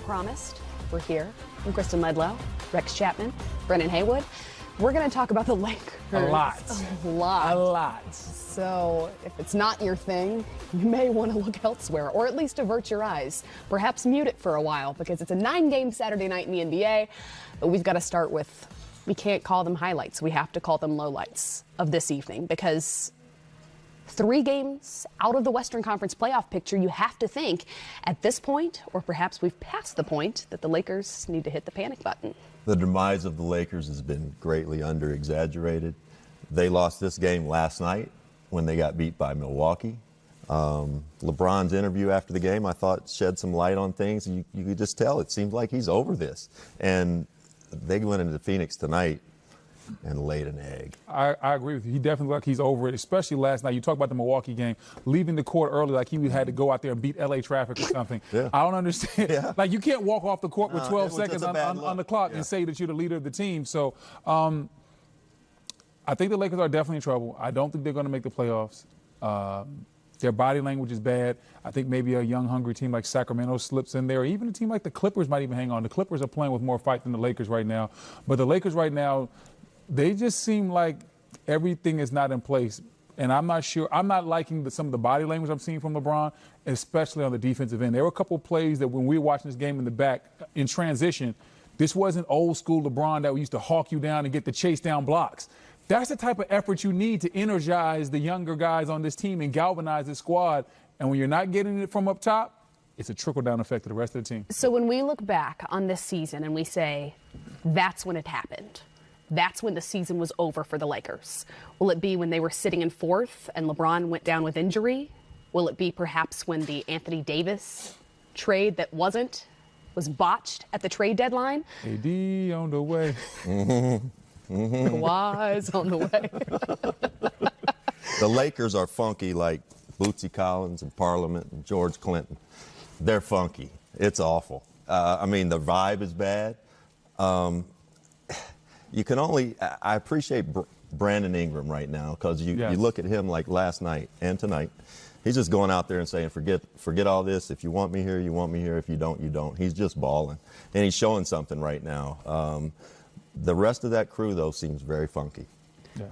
promised, we're here. I'm Kristen Ledlow, Rex Chapman, Brennan Haywood. We're going to talk about the Lakers. A lot. So if it's not your thing, you may want to look elsewhere, or at least avert your eyes. Perhaps mute it for a while, because it's a 9-game Saturday night in the NBA. But we've got to start with, we can't call them highlights. We have to call them lowlights of this evening, because 3 games out of the Western Conference playoff picture, you have to think at this point, or perhaps we've passed the point, that the Lakers need to hit the panic button. The demise of the Lakers has been greatly under-exaggerated. They lost this game last night when they got beat by Milwaukee. LeBron's interview after the game, I thought, shed some light on things. You could just tell it seemed like he's over this. And they went into Phoenix tonight and laid an egg. I agree with you. He definitely looked like he's over it, especially last night. You talk about the Milwaukee game, leaving the court early like he had to go out there and beat L.A. traffic or something. Yeah. I don't understand. Yeah. Like, you can't walk off the court with 12 was seconds just a on the clock and say that you're the leader of the team. So I think the Lakers are definitely in trouble. I don't think they're going to make the playoffs. Their body language is bad. I think maybe a young, hungry team like Sacramento slips in there. Or even a team like the Clippers might even hang on. The Clippers are playing with more fight than the Lakers right now. But the Lakers right now, they just seem like everything is not in place. And I'm not sure. I'm not liking some of the body language I'm seeing from LeBron, especially on the defensive end. There were a couple of plays that when we were watching this game in the back, in transition, this wasn't old school LeBron that used to hawk you down and get the chase down blocks. That's the type of effort you need to energize the younger guys on this team and galvanize the squad. And when you're not getting it from up top, it's a trickle-down effect to the rest of the team. So when we look back on this season and we say, that's when it happened, that's when the season was over for the Lakers. Will it be when they were sitting in 4th and LeBron went down with injury? Will it be perhaps when the Anthony Davis trade that was botched at the trade deadline? AD on the way. Kawhi's on the way. The Lakers are funky like Bootsy Collins and Parliament and George Clinton. They're funky. It's awful. I mean, the vibe is bad. I appreciate Brandon Ingram right now, because you look at him like last night and tonight. He's just going out there and saying, forget all this. If you want me here, you want me here. If you don't, you don't. He's just balling. And he's showing something right now. The rest of that crew, though, seems very funky. Yeah.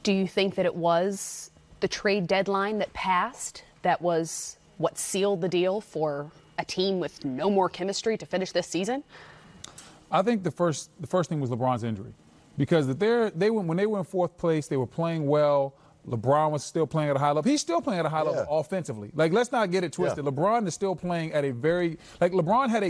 Do you think that it was the trade deadline that passed that was what sealed the deal for a team with no more chemistry to finish this season? I think the first thing was LeBron's injury, because when they were in 4th place, they were playing well. LeBron was still playing at a high level. He's still playing at a high level offensively. Like, let's not get it twisted. Yeah. LeBron is still playing at a LeBron had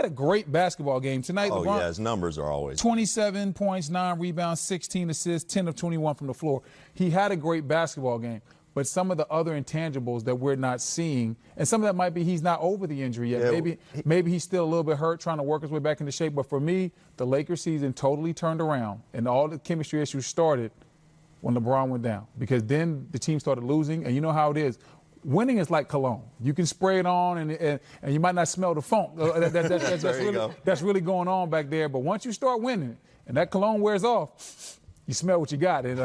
a great basketball game tonight. Oh, LeBron, yeah, his numbers are always 27 points, 9 rebounds, 16 assists, 10 of 21 from the floor. He had a great basketball game. But some of the other intangibles that we're not seeing, and some of that might be he's not over the injury yet. Yeah, maybe he's still a little bit hurt, trying to work his way back into shape. But for me, the Lakers season totally turned around, and all the chemistry issues started when LeBron went down, because then the team started losing. And you know how it is. Winning is like cologne. You can spray it on, and you might not smell the funk. That's really going on back there. But once you start winning and that cologne wears off, you smell what you got. And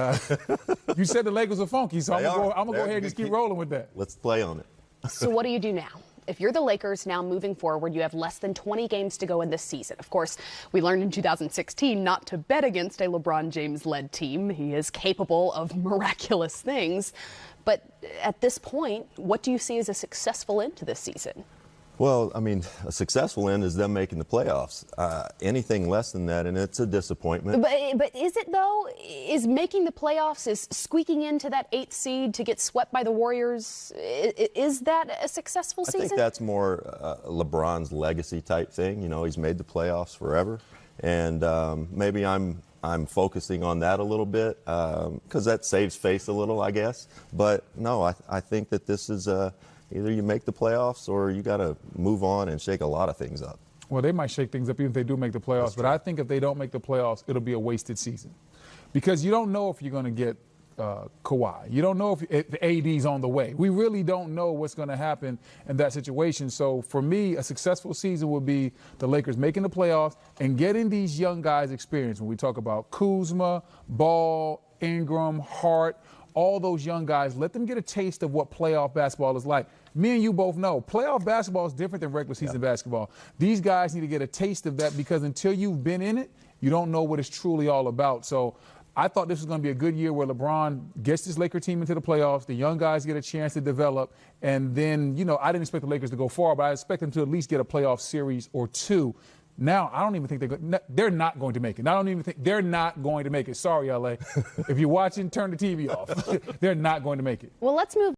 you said the Lakers are funky, so I'm going to go ahead and just keep rolling with that. Let's play on it. So what do you do now? If you're the Lakers now moving forward, you have less than 20 games to go in this season. Of course, we learned in 2016 not to bet against a LeBron James-led team. He is capable of miraculous things. But at this point, what do you see as a successful end to this season? Well, I mean, a successful end is them making the playoffs. Anything less than that, and it's a disappointment. But is it, though? Is making the playoffs, is squeaking into that 8th seed to get swept by the Warriors, is that a successful season? I think that's more LeBron's legacy type thing. You know, he's made the playoffs forever. And maybe I'm focusing on that a little bit because that saves face a little, I guess. But, no, I think that this is either you make the playoffs or you got to move on and shake a lot of things up. Well, they might shake things up even if they do make the playoffs. But I think if they don't make the playoffs, it'll be a wasted season. Because you don't know if you're going to get Kawhi. You don't know if AD's on the way. We really don't know what's going to happen in that situation. So for me, a successful season would be the Lakers making the playoffs and getting these young guys experience. When we talk about Kuzma, Ball, Ingram, Hart, all those young guys, let them get a taste of what playoff basketball is like. me and you both know playoff basketball is different than regular season basketball. These guys need to get a taste of that because until you've been in it, you don't know what it's truly all about. So I thought this was going to be a good year where LeBron gets this Laker team into the playoffs, the young guys get a chance to develop, and then, I didn't expect the Lakers to go far, but I expect them to at least get a playoff series or two. Now, I don't even think they're not going to make it. I don't even think they're not going to make it. Sorry, LA. If you're watching, turn the TV off. They're not going to make it. Well, let's move